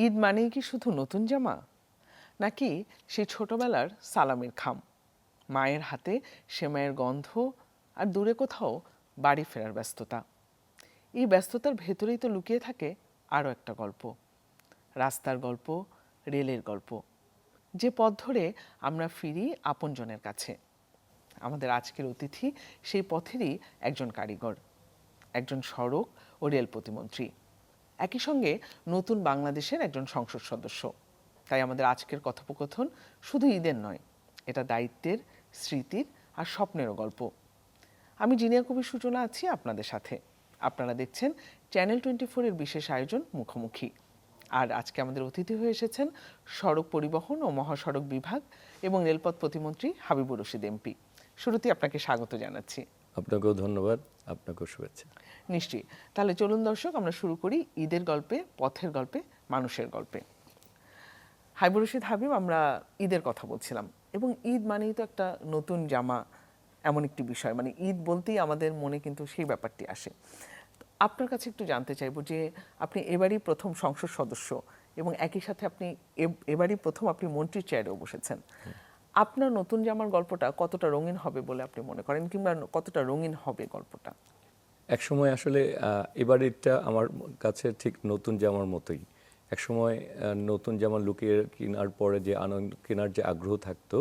ঈদ মানেই কি শুধু নতুন জামা, নাকি সেই ছোটবেলার সালামির খাম, মায়ের হাতে সেমাইয়ের গন্ধ, আর দূরে কোথাও বাড়ি ফেরার ব্যস্ততা? এই ব্যস্ততার ভেতরেই তো লুকিয়ে থাকে আরও একটা গল্প, রাস্তার গল্প, রেলের গল্প, যে পথ ধরে আমরা ফিরি আপনজনের কাছে। আমাদের আজকের অতিথি সেই পথেরই একজন কারিগর, একজন সড়ক ও রেল প্রতিমন্ত্রী, একই সঙ্গে নতুন বাংলাদেশের একজন সংসদ সদস্য। তাই আমাদের আজকের কথোপকথন শুধু ঈদের নয়, এটা দায়িত্বের, স্মৃতির আর স্বপ্নেরও গল্প। আমি জিনিয়া কবি সূচনা আছি আপনাদের সাথে। আপনারা দেখছেন চ্যানেল 24-এর বিশেষ আয়োজন মুখোমুখি। আর আজকে আমাদের অতিথি হয়ে এসেছেন সড়ক পরিবহন ও মহাসড়ক বিভাগ এবং রেলপথ প্রতিমন্ত্রী হাবিবুর রশিদ এমপি। শুরুতেই আপনাকে স্বাগত জানাচ্ছি। আপনাকেও ধন্যবাদ, আপনাকেও শুভেচ্ছা। নিশ্চয়ই। তাহলে চলুন দর্শক, আমরা শুরু করি ঈদের গল্পে, পথের গল্পে, মানুষের গল্পে। হাবিবুর রশিদ হাবিব, আমরা ঈদের কথা বলছিলাম, এবং ঈদ মানেই তো একটা নতুন জামা, এমন একটি বিষয়, মানে ঈদ বলতেই আমাদের মনে কিন্তু সেই ব্যাপারটি আসে। আপনার কাছে একটু জানতে চাইবো যে আপনি এবারই প্রথম সংসদ সদস্য, এবং একই সাথে আপনি এবারই প্রথম আপনি মন্ত্রীর চেয়ারেও বসেছেন। আপনার নতুন জামার গল্পটা কতটা রঙিন হবে বলে আপনি মনে করেন, কিংবা কতটা রঙিন হবে গল্পটা? একসময় আসলে এবারেরটা আমার কাছে ঠিক নতুন জামার মতোই। একসময় নতুন জামা লুকিয়ে কেনার পরে যে আনন্দ, কেনার যে আগ্রহ থাকতো,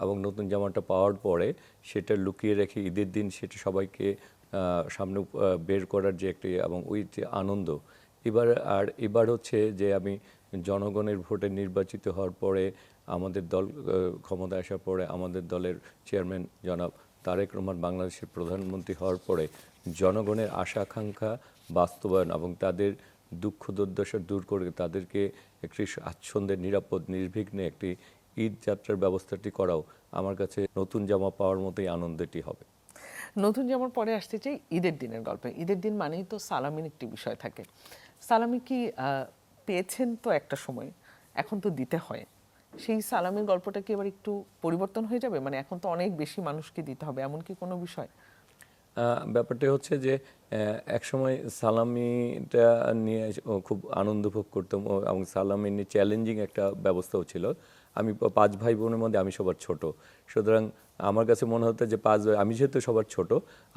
এবং নতুন জামাটা পাওয়ার পরে সেটা লুকিয়ে রেখে ঈদের দিন সেটা সবাইকে সামনে বের করার যে একটি, এবং ওই যে আনন্দ। এবার হচ্ছে যে আমি জনগণের ভোটে নির্বাচিত হওয়ার পরে, আমাদের দল ক্ষমতায় আসার পরে, আমাদের দলের চেয়ারম্যান জনাব তারেক রহমান বাংলাদেশের প্রধানমন্ত্রী হওয়ার পরে জনগণের আশা আকাঙ্ক্ষা বাস্তবায়ন এবং তাদের দুঃখ দুর্দশা দূর করে তাদেরকে একটি স্বাচ্ছন্দ্যের, নিরাপদ, নির্বিঘ্নে একটি ঈদ যাত্রার ব্যবস্থাটি করাও আমার কাছে নতুন জামা পাওয়ার মতোই আনন্দটি হবে। নতুন জামার পরে আসতে চাই ঈদের দিনের গল্পে। ঈদের দিন মানেই তো সালামির একটি বিষয় থাকে। সালামি কি পেয়েছেন তো একটা সময়, এখন তো দিতে হয়। সেই সালামির গল্পটা কি এবার একটু পরিবর্তন হয়ে যাবে? মানে এখন তো অনেক বেশি মানুষকে দিতে হবে, এমন কি কোনো বিষয়? ব্যাপারটা হচ্ছে যে একসময় সালামিটা নিয়ে খুব আনন্দ ভোগ করতাম, এবং সালামি নিয়ে চ্যালেঞ্জিং একটা ব্যবস্থাও ছিল। আমি 5 ভাই বোনের মধ্যে আমি সবার ছোট, সুতরাং আমার কাছে মনে হতো যে আমি যেহেতু সবার ছোট,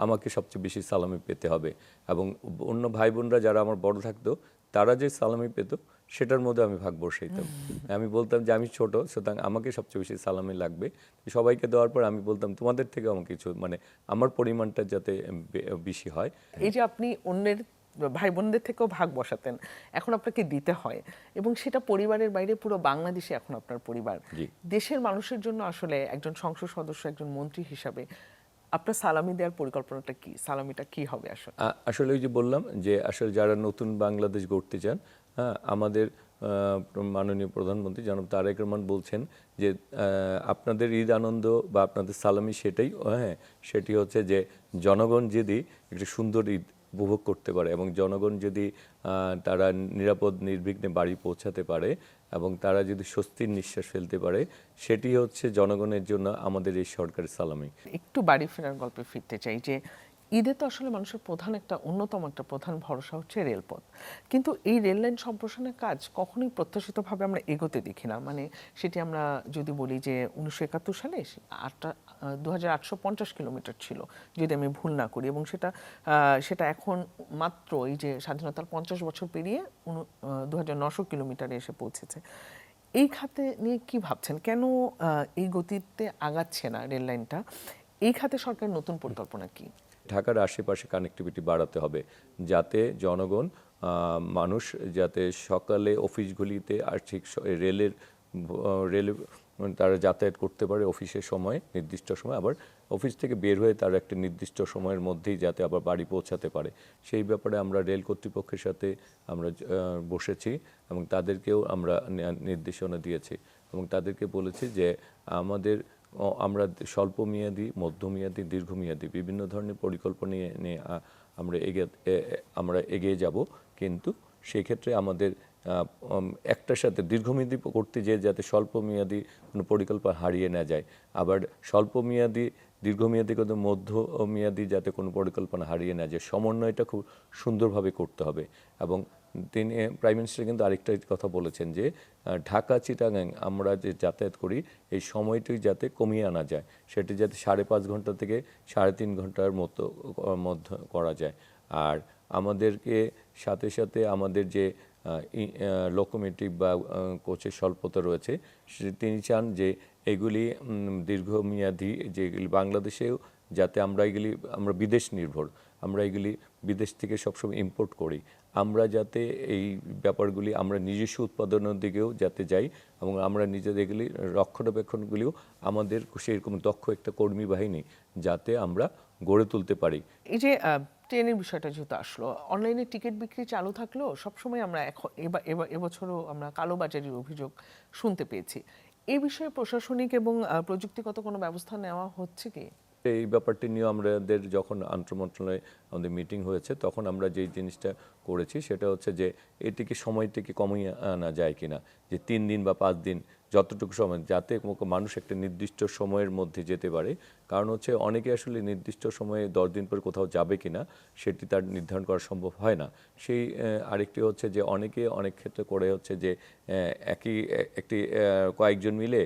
আমাকে সবচেয়ে বেশি সালামি পেতে হবে, এবং অন্য ভাই বোনরা যারা আমার বড় থাকতো তারা যে সালামি পেত সেটার মধ্যে আমি ভাগ বসাইতাম। আমি বলতাম যে আমি ছোট, সুতরাং আমাকে সবচেয়ে বেশি সালামি লাগবে। সবাইকে দেওয়ার পর আমি বলতাম তোমাদের থেকে আমার কিছু, মানে আমার পরিমাণটা যাতে বেশি হয়। এই যে আপনি অন্যের ভাই বোনদের থেকেও ভাগ বসাতেন, এখন আপনাকে দিতে হয়, এবং সেটা পরিবারের বাইরে পুরো বাংলাদেশে এখন আপনার পরিবার। জি। দেশের মানুষের জন্য আসলে একজন সংসদ সদস্য, একজন মন্ত্রী হিসাবে আপনার সালামি দেওয়ার পরিকল্পনাটা কি? সালামিটা কি হবে আসলে? আসলে ওই যে বললাম যে আসলে যারা নতুন বাংলাদেশ গড়তে চান, হ্যাঁ, আমাদের মাননীয় প্রধানমন্ত্রী জনাব তারেক রহমান বলছেন যে আপনাদের ঈদ আনন্দ বা আপনাদের সালামি সেটাই, হ্যাঁ, সেটি হচ্ছে যে জনগণ যদি একটি সুন্দর ঈদ উপভোগ করতে পারে, এবং জনগণ যদি তারা নিরাপদ নির্বিঘ্নে বাড়ি পৌঁছাতে পারে, এবং তারা যদি স্বস্তির নিঃশ্বাস ফেলতে পারে, সেটি হচ্ছে জনগণের জন্য আমাদের এই সরকারের সালামি। একটু বাড়ি ফেরার গল্পে ফিরতে চাই যে ঈদে তো আসলে মানুষের অন্যতম একটা প্রধান ভরসা হচ্ছে রেলপথ, কিন্তু এই রেল লাইন সম্প্রসারণের কাজ কখনোই প্রত্যাশিতভাবে আমরা এগোতে দেখি না। মানে সেটি আমরা যদি বলি যে 1971 সালে 2850 কিলোমিটার ছিল, যদি আমি ভুল না করি, এবং সেটা এখন মাত্র এই যে স্বাধীনতার 50 বছর পেরিয়ে 2900 কিলোমিটারে এসে পৌঁছেছে। এই খাতে নিয়ে কি ভাবছেন? কেন এই গতিতে আগাচ্ছে না রেল লাইনটা? এই খাতে সরকারের নতুন পরিকল্পনা কি? ঢাকার আশেপাশে কানেক্টিভিটি বাড়াতে হবে, যাতে জনগণ, মানুষ যাতে সকালে অফিসগুলিতে আর ঠিক রেলে তারা যাতায়াত করতে পারে অফিসের সময়, নির্দিষ্ট সময়, আবার অফিস থেকে বের হয়ে তারা একটা নির্দিষ্ট সময়ের মধ্যেই যাতে আবার বাড়ি পৌঁছাতে পারে। সেই ব্যাপারে আমরা রেল কর্তৃপক্ষের সাথে আমরা বসেছি, এবং তাদেরকেও আমরা নির্দেশনা দিয়েছি, এবং তাদেরকে বলেছি যে আমরা স্বল্পমেয়াদী, মধ্যমেয়াদী, দীর্ঘমেয়াদী বিভিন্ন ধরনের পরিকল্পনা নিয়ে আমরা এগিয়ে যাব, কিন্তু সেই ক্ষেত্রে আমাদের একটার সাথে দীর্ঘমেয়াদী করতে যেয়ে যাতে স্বল্পমেয়াদী কোনো পরিকল্পনা হারিয়ে না যায়, আবার স্বল্পমেয়াদী, দীর্ঘমেয়াদী কিন্তু মধ্যমেয়াদী যাতে কোনো পরিকল্পনা হারিয়ে না যায়, সমন্বয়টা খুব সুন্দরভাবে করতে হবে। এবং তিনি প্রাইম মিনিস্টার কিন্তু আরেকটা কথা বলেছেন যে ঢাকা চিটাগাং আমরা যে যাতায়াত করি এই সময়টি যাতে কমিয়ে আনা যায়, সেটি যাতে 5.5 ঘন্টা থেকে 3.5 ঘন্টার মধ্যে করা যায়। আর আমাদেরকে সাথে সাথে আমাদের যে লোকোমোটিভ বা কোচের স্বল্পতা রয়েছে, তিনি চান যে এগুলি দীর্ঘমেয়াদী, যেগুলি বাংলাদেশেও যাতে আমরা বিদেশ নির্ভর, আমরা এগুলি বিদেশ থেকে সবসময় ইম্পোর্ট করি, আমরা যাতে এই ব্যাপারগুলি আমরা নিজস্ব উৎপাদনের দিকেও যাতে যাই এবং আমরা নিজেদের এগুলি রক্ষণাবেক্ষণগুলিও আমাদের সেরকম দক্ষ একটা কর্মী বাহিনী যাতে আমরা গড়ে তুলতে পারি। এই যে ট্রেনের বিষয়টা যেহেতু আসলো, অনলাইনে টিকিট বিক্রি চালু থাকলেও সবসময় আমরা এবছরও আমরা কালোবাজারির অভিযোগ শুনতে পেয়েছি। এই বিষয়ে প্রশাসনিক এবং প্রযুক্তিগত কোনো ব্যবস্থা নেওয়া হচ্ছে কি? এই ব্যাপারটি নিয়ে আমাদের যখন আন্তঃমন্ত্রণালয়ে আমাদের মিটিং হয়েছে তখন আমরা যেই জিনিসটা করেছি সেটা হচ্ছে যে এটিকে সময়টিকে কমিয়ে আনা যায় কিনা, যে 3 দিন বা 5 দিন যতটুকু সময়, যাতে মানুষ একটা নির্দিষ্ট সময়ের মধ্যে যেতে পারে। কারণ হচ্ছে অনেকে আসলে নির্দিষ্ট সময়ে 10 দিন পর কোথাও যাবে কিনা সেটি তার নির্ধারণ করা সম্ভব হয় না। সেই আরেকটি হচ্ছে যে অনেকে অনেক ক্ষেত্রে করে হচ্ছে যে একটি কয়েকজন মিলে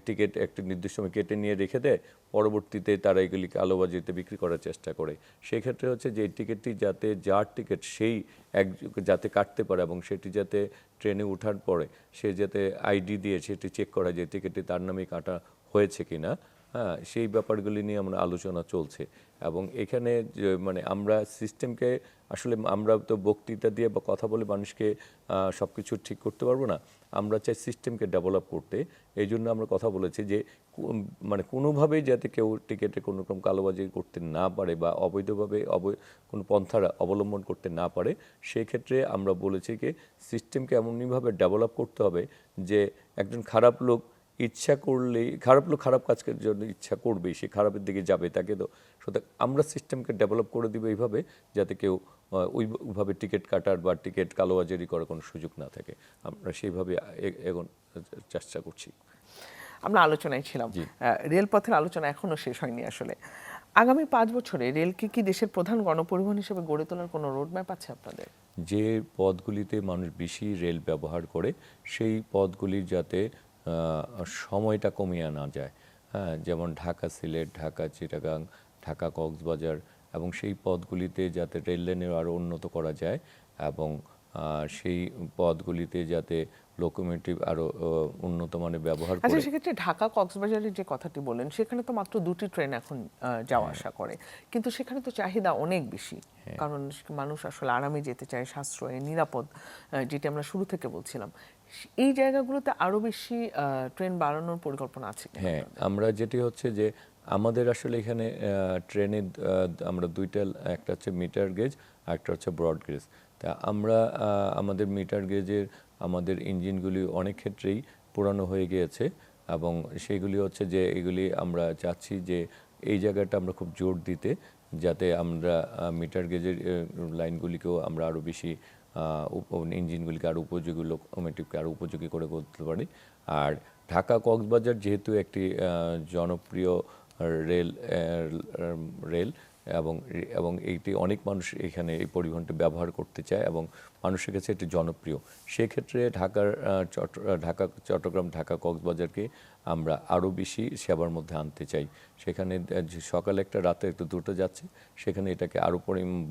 টিকিট একটি নির্দিষ্ট সময় কেটে নিয়ে রেখে দেয়, পরবর্তীতে তারা এগুলি কালোবাজারিতে বিক্রি করার চেষ্টা করে। সেই ক্ষেত্রে হচ্ছে যে এই টিকিটটি যাতে যার টিকিট সেই যাতে কাটতে পারে এবং সেটি যাতে ট্রেনে ওঠার পরে সে যাতে আইডি দিয়ে সেটি চেক করা যায় টিকিটটি তার নামে কাটা হয়েছে কিনা। হ্যাঁ, সেই ব্যাপারগুলি নিয়ে আমরা আলোচনা চলছে এবং এখানে আমরা সিস্টেমকে আসলে আমরা তো বক্তৃতা দিয়ে বা কথা বলে মানুষকে সব কিছু ঠিক করতে পারবো না। আমরা চাই সিস্টেমকে ডেভেলপ করতে। এই জন্য আমরা কথা বলেছি যে কোনোভাবেই যাতে কেউ টিকিটে কোনো রকম কালোবাজারি করতে না পারে বা অবৈধভাবে কোনো পন্থা অবলম্বন করতে না পারে। সেই ক্ষেত্রে আমরা বলেছি যে সিস্টেমকে এমনইভাবে ডেভেলপ করতে হবে যে একজন খারাপ লোক ইচ্ছা করলেই, খারাপ কাজের জন্য ইচ্ছা করবেই, সে খারাপের দিকে যাবে, তাকে তো সুতরাং আমরা সিস্টেমকে ডেভেলপ করে দিব এইভাবে যাতে কেউ ওইভাবে টিকিট কাটার বা টিকিট কালোবাজারি করার কোনো সুযোগ না থাকে। আমরা সেইভাবে এখন চেষ্টা করছি। আমরা আলোচনায় ছিলাম, রেলপথের আলোচনা এখনো শেষ হয়নি আসলে। আগামী 5 বছরে রেলকে কি দেশের প্রধান গণপরিবহন হিসেবে গড়ে তোলার কোনো রোডম্যাপ আছে আপনাদের? যে পথগুলিতে মানুষ বেশি রেল ব্যবহার করে সেই পথগুলির যাতে সময়টা কমিয়ে আনা যায়। হ্যাঁ, যেমন ঢাকা সিলেট, ঢাকা চিটাগাং, ঢাকা কক্সবাজার এবং সেই পথগুলিতে যাতে রেল লাইনের আরও উন্নত করা যায় এবং সেই পথগুলিতে যাতে লোকোমোটিভ আরও উন্নত মানের ব্যবহার করে। আচ্ছা, সেক্ষেত্রে ঢাকা কক্সবাজারের যে কথাটি বললেন, সেখানে তো মাত্র 2টি ট্রেন এখন যাওয়া আসা করে, কিন্তু সেখানে তো চাহিদা অনেক বেশি। কারণ মানুষ আসলে আরামে যেতে চায়, সাশ্রয়, নিরাপদ, যেটি আমরা শুরু থেকে বলছিলাম। এই জায়গাগুলোতে আরো বেশি ট্রেন বাড়ানোর পরিকল্পনা আছে? হ্যাঁ, আমরা যেটি হচ্ছে যে আমাদের আসলে এখানে ট্রেনে আমরা দুইটা, একটা হচ্ছে মিটার গেজ আর একটা হচ্ছে ব্রড গেজ। তা আমরা আমাদের মিটার গেজের আমাদের ইঞ্জিনগুলি অনেক ক্ষেত্রেই পুরানো হয়ে গিয়েছে এবং সেইগুলি হচ্ছে যে এগুলি আমরা চাচ্ছি যে এই জায়গাটা আমরা খুব জোর দিতে, যাতে আমরা মিটার গেজের লাইনগুলিকেও আমরা আরও বেশি ইঞ্জিনগুলিকে আরও উপযোগী, লোকোমোটিভকে আরও উপযোগী করে করতে পারি। আর ঢাকা কক্সবাজার যেহেতু একটি জনপ্রিয় রেল এবং এইটি অনেক মানুষ এখানে এই পরিবহনটি ব্যবহার করতে চায় এবং মানুষের কাছে এটি জনপ্রিয়। সেক্ষেত্রে ঢাকা চট্টগ্রাম, ঢাকা কক্সবাজারকে আমরা আরও বেশি সেবার মধ্যে আনতে চাই। সেখানে সকালে একটা, রাতে একটা, দুটো যাচ্ছে, সেখানে এটাকে আরও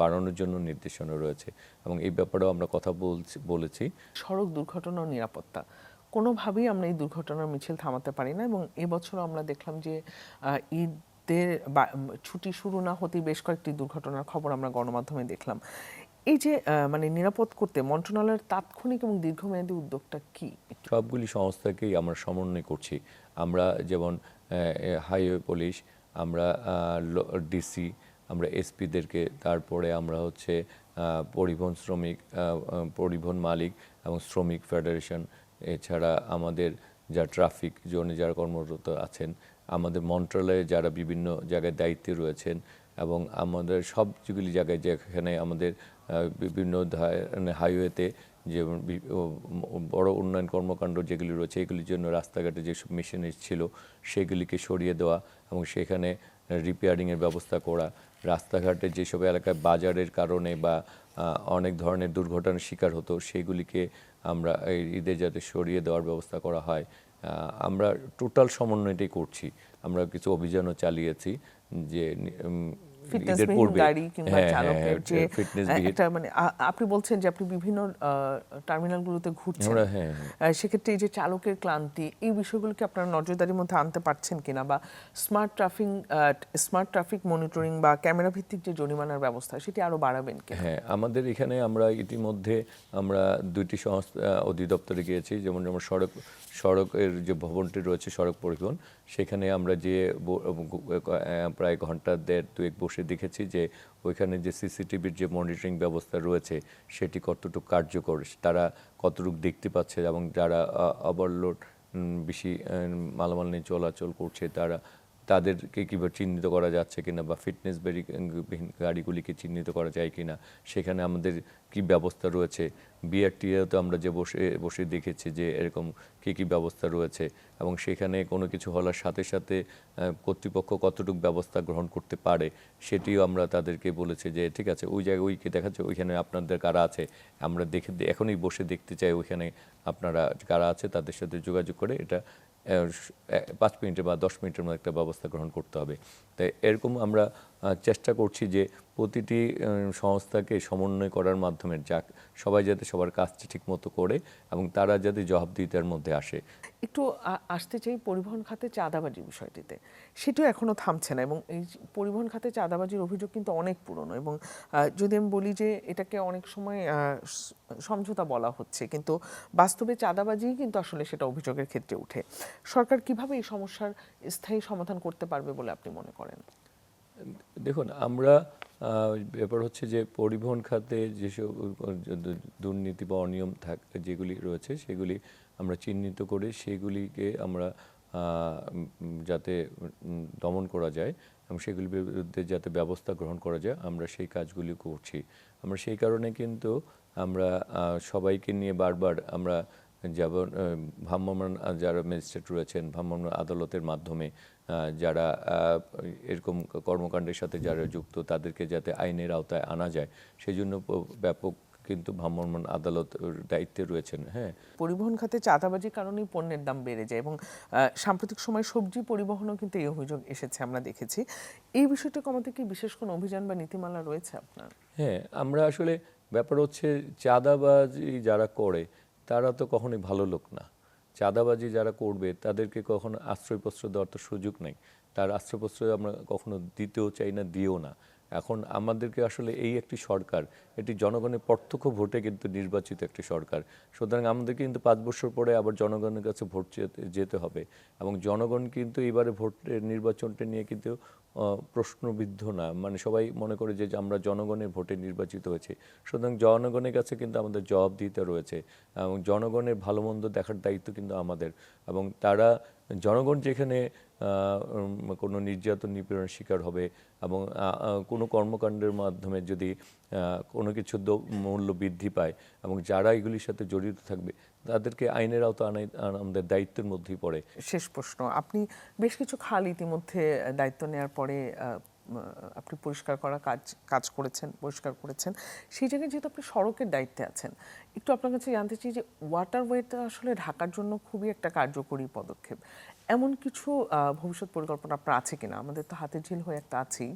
বাড়ানোর জন্য নির্দেশনা রয়েছে এবং এই ব্যাপারেও আমরা কথা বলেছি। সড়ক দুর্ঘটনা ও নিরাপত্তা, কোনোভাবেই আমরা এই দুর্ঘটনার মিছিল থামাতে পারি না এবং এবছরও আমরা দেখলাম যে ঈদের ছুটি শুরু না হতেই বেশ কয়েকটি দুর্ঘটনার খবর আমরা গণমাধ্যমে দেখলাম। এই যে নিরাপদ করতে মন্ত্রণালয়ের তাৎক্ষণিক এবং দীর্ঘমেয়াদী উদ্যোগটা কি? সবগুলি সংস্থাকেই আমরা সমন্বয় করছি। আমরা যেমন হাইওয়ে পুলিশ, আমরা ডিসি, আমরা এসপিদেরকে, তারপরে আমরা হচ্ছে পরিবহন শ্রমিক, পরিবহন মালিক এবং শ্রমিক ফেডারেশন, এছাড়া আমাদের যা ট্রাফিক জোনে যারা কর্মরত আছেন, আমাদের মন্ত্রণালয়ে যারা বিভিন্ন জায়গায় দায়িত্বে রয়েছেন এবং আমাদের সবগুলি জায়গায় যেখানে আমাদের বিভিন্ন হাইওয়েতে যে বড় উন্নয়ন কর্মকাণ্ড যেগুলি রয়েছে এগুলির জন্য রাস্তাঘাটে যেসব মেশিনারি ছিল সেগুলিকে সরিয়ে দেওয়া এবং সেখানে রিপেয়ারিংয়ের ব্যবস্থা করা রাস্তাঘাটে যেসব এলাকায় বাজারের কারণে বা অনেক ধরনের দুর্ঘটনার শিকার হতো সেগুলিকে আমরা এই ঈদে যাতে সরিয়ে দেওয়ার ব্যবস্থা করা হয়। আমরা টোটাল সমন্বয়টাই করছি। আমরা কিছু অভিযানও চালিয়েছি যে ঈদের ফিটনেসবিহীন পূর্বে গাড়ি কিংবা হ্যাঁ হ্যাঁ চালকের যে ফিটনেসবিহীন একটা মানে আপনি বলছেন যে আপনি বিভিন্ন টার্মিনালগুলোতে ঘুরছেন, আমরা হ্যাঁ সেক্ষেত্রে এই যে চালকের ক্লান্তি, এই বিষয়গুলোকে আপনারা নজরদারির মধ্যে আনতে পারছেন কিনা, বা স্মার্ট ট্রাফিক মনিটরিং বা ক্যামেরা ভিত্তিক যে জরিমানার ব্যবস্থা সেটি আরো বাড়াবেন কিনা? হ্যাঁ, আমাদের এখানে আমরা ইতিমধ্যে আমরা দুইটি সংস্থা অধিদপ্তরে গিয়েছি, যেমন যেমন সড়কের যে ভবনটি রয়েছে সড়ক পরিবহন, সেখানে আমরা যে প্রায় ঘন্টা দেড় দুয়েক বসে দেখেছি যে ওইখানে যে সিসিটিভির যে মনিটরিং ব্যবস্থা রয়েছে সেটি কতটুকু কার্যকর, তারা কতটুকু দেখতে পাচ্ছে, এবং যারা ওভারলোড বেশি মালামাল নিয়ে চলাচল করছে তাদেরকে কীভাবে চিহ্নিত করা যাচ্ছে কিনা, বা ফিটনেস বিহীন গাড়িগুলিকে চিহ্নিত করা যায় কিনা, সেখানে আমাদের কি ব্যবস্থা রয়েছে। বিআরটিএতে আমরা যে বসে বসে দেখেছি যে এরকম কি ব্যবস্থা রয়েছে, এবং সেখানে কোনো কিছু হওয়ার সাথে সাথে কর্তৃপক্ষ কতটুকু ব্যবস্থা গ্রহণ করতে পারে সেটিও আমরা তাদেরকে বলেছি যে ঠিক আছে, ওই জায়গায় ওইকে দেখাচ্ছে, ওইখানে আপনাদের কারা আছে আমরা এখনই বসে দেখতে চাই, ওইখানে আপনারা কারা আছে তাদের সাথে যোগাযোগ করে এটা 5 মিনিটে বা 10 মিনিটের মধ্যে একটা ব্যবস্থা গ্রহণ করতে হবে। তাই এরকম আমরা চেষ্টা করছি যে প্রতিটি সংস্থাকে সমন্বয় করার মাধ্যমে সবাই যাতে সবার কাজটি ঠিক মতো করে এবং তারা যাতে জবাবদিহিতার মধ্যে আসে। একটু আসতে চাই পরিবহন খাতে চাঁদাবাজির বিষয়টিতে। সেটিও এখনো থামছে না, এবং এই পরিবহন খাতে চাঁদাবাজির অভিযোগ কিন্তু অনেক পুরনো, এবং যদি আমি বলি যে এটাকে অনেক সময় সমঝোতা বলা হচ্ছে, কিন্তু বাস্তবে চাঁদাবাজিই কিন্তু আসলে সেটা অভিযোগের ক্ষেত্রে উঠে। সরকার কিভাবে এই সমস্যার স্থায়ী সমাধান করতে পারবে বলে আপনি মনে করেন? দেখুন, আমরা ব্যাপার হচ্ছে যে পরিবহন খাতে যেসব দুর্নীতি বা অনিয়ম যেগুলি রয়েছে সেগুলি আমরা চিহ্নিত করে সেগুলিকে আমরা যাতে দমন করা যায় এবং সেগুলির বিরুদ্ধে যাতে ব্যবস্থা গ্রহণ করা যায়, আমরা সেই কাজগুলি করছি। আমরা সেই কারণে কিন্তু আমরা সবাইকে নিয়ে বারবার আমরা যেমন ভ্রাম্যমাণ যারা ম্যাজিস্ট্রেট রয়েছেন, ভ্রাম্যমাণ আদালতের মাধ্যমে যারা এরকম কর্মকাণ্ডের সাথে যারা যুক্ত তাদেরকে যাতে আইনের আওতায় আনা যায় সেই জন্য ব্যাপক কিন্তু ভ্রাম্যমাণ আদালত দায়িত্বে রয়েছেন। হ্যাঁ, পরিবহন খাতে চাঁদাবাজির কারণেই পণ্যের দাম বেড়ে যায়, এবং সাম্প্রতিক সময় সবজি পরিবহনও কিন্তু এই অভিযোগ এসেছে, আমরা দেখেছি। এই বিষয়টা কমাতে কি বিশেষ কোনো অভিযান বা নীতিমালা রয়েছে আপনার? হ্যাঁ, আমরা আসলে ব্যাপার হচ্ছে চাঁদাবাজি যারা করে তারা তো কখনোই ভালো লোক না। চাঁদাবাজি যারা করবে তাদেরকে কখনো আশ্রয়প্রশ্রয় দেওয়ার তো সুযোগ নেই। তার আশ্রয়প্রশ্রয় আমরা কখনো দিতেও চাই না, দিও না। এখন আমাদেরকে আসলে এই একটি সরকার, এটি জনগণের প্রত্যক্ষ ভোটে কিন্তু নির্বাচিত একটি সরকার। সুতরাং আমাদের কিন্তু 5 বছর পরে আবার জনগণের কাছে ভোট যেতে হবে, এবং জনগণ কিন্তু এবারে ভোটের নির্বাচনটা নিয়ে কিন্তু প্রশ্নবিদ্ধ না, মানে সবাই মনে করে যে আমরা জনগণের ভোটে নির্বাচিত হয়েছে। সুতরাং জনগণের কাছে কিন্তু আমাদের জবাবদিহিতা রয়েছে, এবং জনগণের ভালো মন্দ দেখার দায়িত্ব কিন্তু আমাদের। এবং তারা জনগণ যেখানে কোনো নির্যাতন নিপীড়নের শিকার হবে এবং কোনো কর্মকাণ্ডের মাধ্যমে যদি কোনো কিছু মূল্য বৃদ্ধি পায় এবং যারা এগুলির সাথে জড়িত থাকবে তাদেরকে আইনের আওতায় আনা আমাদের দায়িত্বের মধ্যেই পড়ে। শেষ প্রশ্ন, আপনি বেশ কিছু খাল ইতিমধ্যে দায়িত্ব নেওয়ার পরে আপনি পরিষ্কার করেছেন। সেই জায়গায় যেহেতু আপনি সড়কের দায়িত্বে আছেন, একটু আপনার কাছে জানতে চাই যে ওয়াটারওয়েটা আসলে ঢাকার জন্য খুবই একটা কার্যকরী পদক্ষেপ। এমন কিছু ভবিষ্যৎ পরিকল্পনা আপনার আছে কিনা? আমাদের তো হাতের ঝিল হয়ে একটা আছেই,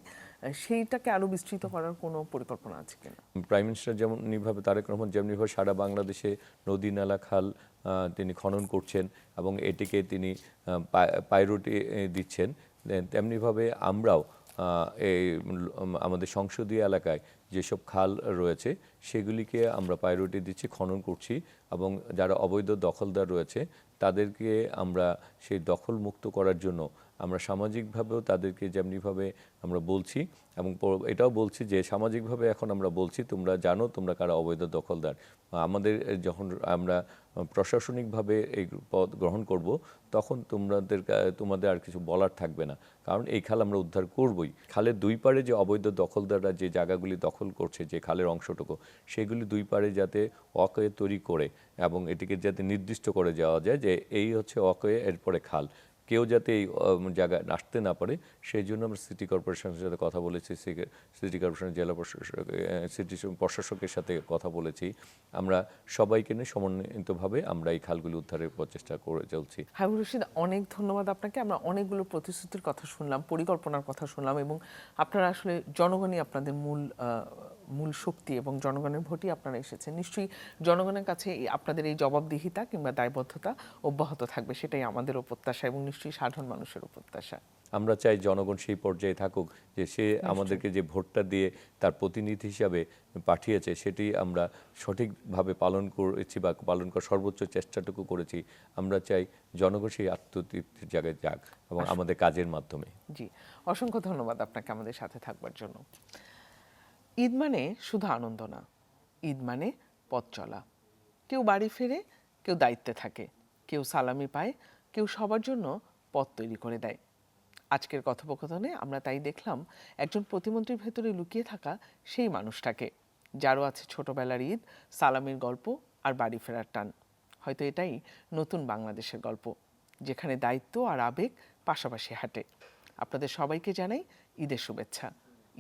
সেইটাকে আরো বিস্তৃত করার কোনো পরিকল্পনা আছে কিনা? প্রাইম মিনিস্টার যেমনইভাবে তারেক রহমান যেমনিভাবে সারা বাংলাদেশে নদী নালা খাল তিনি খনন করছেন এবং এটিকে তিনি প্রায়োরিটি দিচ্ছেন, তেমনিভাবে আমরাও এই আমাদের সংসদীয় এলাকায় যেসব খাল রয়েছে সেগুলিকে আমরা প্রায়োরিটি দিচ্ছি, খনন করছি, এবং যারা অবৈধ দখলদার রয়েছে তাদেরকে আমরা সেই দখল মুক্ত করার জন্য আমরা সামাজিকভাবেও তাদেরকে যেমনিভাবে আমরা বলছি, এবং এটাও বলছি যে সামাজিকভাবে এখন আমরা বলছি তোমরা জানো তোমরা কারা অবৈধ দখলদার। আমাদের যখন আমরা প্রশাসনিকভাবে এই পদ গ্রহণ করব তখন তোমাদের আর কিছু বলার থাকবে না, কারণ এই খাল আমরা উদ্ধার করবই। খালের দুই পাড়ে যে অবৈধ দখলদাররা যে জায়গাগুলি দখল করছে, যে খালের অংশটুকু, সেগুলি দুই পাড়ে যাতে ওয়াকওয়ে তৈরি করে এবং এটিকে যাতে নির্দিষ্ট করে যাওয়া যায় যে এই হচ্ছে ওয়াকওয়ে, এরপরে খাল, কেউ যাতে এই জায়গায় আসতে না পারে সেই জন্য আমরা সিটি কর্পোরেশনের সাথে কথা বলেছি, সিটি কর্পোরেশনের জেলা প্রশাসক, সিটি প্রশাসকের সাথে কথা বলেছি। আমরা সবাইকে নিয়ে সমন্বিতভাবে আমরা এই খালগুলি উদ্ধারের প্রচেষ্টা করে চলছি। হাবিবুর রশিদ, অনেক ধন্যবাদ আপনাকে। আমরা অনেকগুলো প্রতিশ্রুতির কথা শুনলাম, পরিকল্পনার কথা শুনলাম, এবং আপনারা আসলে জনগণই আপনাদের মূল শক্তি এবং জনগণের ভোটই আপনারা এসেছেন। নিশ্চয়ই জনগণের কাছে আপনাদের এই জবাবদিহিতা কিংবা দায়বদ্ধতা অব্যাহত থাকবে, সেটাই আমাদেরও প্রত্যাশা এবং নিশ্চয়ই সাধারণ মানুষেরও প্রত্যাশা। আমরা চাই জনগণ সেই পর্যায়ে থাকুক যে সে আমাদেরকে যে ভোটটা দিয়ে তার প্রতিনিধি হিসাবে পাঠিয়েছে সেটি আমরা সঠিকভাবে পালন করেছি বা পালন করার সর্বোচ্চ চেষ্টাটুকু করেছি। আমরা চাই জনগণ সেই আত্মতৃপ্তির জায়গায় যাক এবং আমাদের কাজের মাধ্যমে। জি, অসংখ্য ধন্যবাদ আপনাকে আমাদের সাথে থাকবার জন্য। ঈদ মানে শুধু আনন্দ না, ঈদ মানে পথ চলা। কেউ বাড়ি ফেরে, কেউ দায়িত্বে থাকে, কেউ সালামি পায়, কেউ সবার জন্য পথ তৈরি করে দেয়। আজকের কথোপকথনে আমরা তাই দেখলাম একজন প্রতিমন্ত্রীর ভেতরে লুকিয়ে থাকা সেই মানুষটাকে, যারও আছে ছোটবেলার ঈদ, সালামির গল্প আর বাড়ি ফেরার টান। হয়তো এটাই নতুন বাংলাদেশের গল্প, যেখানে দায়িত্ব আর আবেগ পাশাপাশি হাঁটে। আপনাদের সবাইকে জানাই ঈদের শুভেচ্ছা।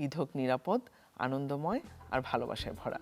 ঈদ হোক নিরাপদ, আনন্দময় আর ভালোবাসায় ভরা।